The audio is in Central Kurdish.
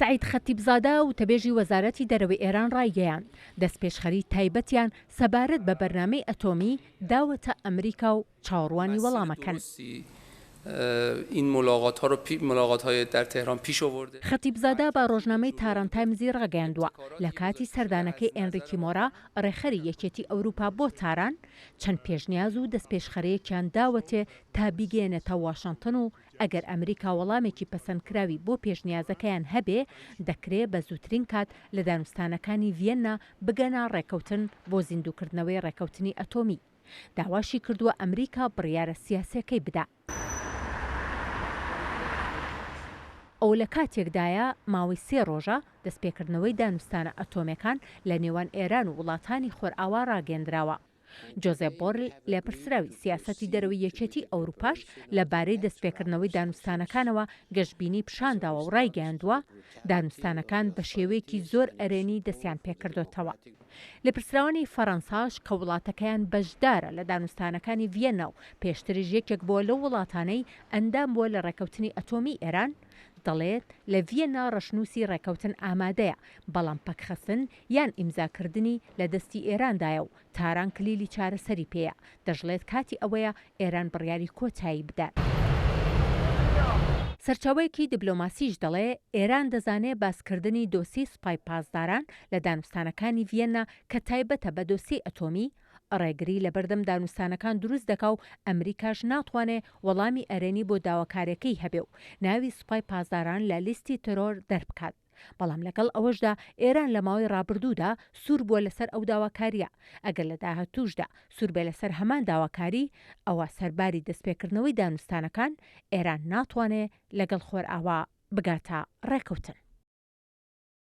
سعید خەتیبزادە و تەبێژی وەزارەتی دەرەوەی ئێران ڕایگەیان دەستپێشخەری تایبەتیان سەبارەت بە بەرنامەی ئەتۆمی داوەتە ئەمریکا و چاوەڕوانی وەڵامەکەن. این ملاقات های در تهران پیش آورده. خەتیبزادە با ڕۆژنامەی تاران تایمزی ڕاگەیاندووە لە کاتی سەردانەکەی ئێنریکی مۆرا ڕێخەری یەکێتی ئەوروپا بۆ تاران چەند پێشنیاز و دەستپێشخەرەیەکیان داوەتێ تا بیگەێنێتە واشنگتن و ئەگەر ئەمریکا وەڵامێکی پەسەندکراوی بۆ پێشنیازەکەیان هەبێ دەکرێت بە زووترین کات لە دانوستانەکانی ڤێننا بگەنە ڕێکەوتن بۆ زیندووکردنەوەی ڕێکەوتنی ئەتۆمی. داواشی کردووە ئەمریکا بڕیارە سیاسیەکەی بدا. ئەو لە کاتێکدایە ماوەی 3 ڕۆژە دەستپێکردنەوەی دانوستانە ئەتۆمیەکان لە نێوان ئێران و وڵاتانی خۆرئاوا ڕاگەیاندراوە. جۆزێف بۆرل لێپرسراوی سیاسەتی دەرەوەی یەکێتی ئەوروپاش لەبارەی دەستپێکردنەوەی دانوستانەکانەوە گەشتبینی پیشانداوە و ڕایگەیاندووە دانوستانەکان بە شێوەیەکی زۆر ئەرێنی دەستیان پێکردوتەوە. لە پرسراوانی فەڕەنساش کە وڵاتەکەیان بەشدارە لە دانوستانەکانی ڤێننا و پێشتریش یەکێک بووە لەو وڵاتانەی ئەندام بووە لە ڕێکەوتنی ئەتۆمی ئێران دەڵێت لە ڤێننا ڕەشنووسی ڕێکەوتن ئامادەیە بەڵام پەکخەسن یان ئیمزاکردنی لە دەستی ئێراندایە و تاران کلیلی چارەسەری پێیە. دەژڵێت کاتی ئەوەیە ئێران بڕیاری کۆتایی بدات. سەرچاوەیەکی دیبلۆماسیش دەڵێ ئێران دەزانێت باسکردنی دۆسی سوپای پاسداران لە دانوستانەکانی ڤێننا کە تایبەتە بە دۆسی ئەتۆمی ڕێگری لە بەردەم دانوستانەکان دروست دەکا و ئەمریکاش ناتوانێت وەڵامی ئەرێنی بۆ داواکارەکەی هەبێ و ناوی سوپای پاسداران لە لیستی ترۆر دەربکات. بەڵام لەگەڵ ئەوەشدا ئێران لە ماوەی ڕابردوودا سوور بووە لەسەر ئەو داواکاریە. ئەگەر لە داهاتووشدا سوور بێ لەسەر هەمان داواکاری ئەوە سەرباری دەستپێکردنەوەی دانوستانەکان ئێران ناتوانێت لەگەڵ خۆرئاوا بگاتە ڕێکەوتن.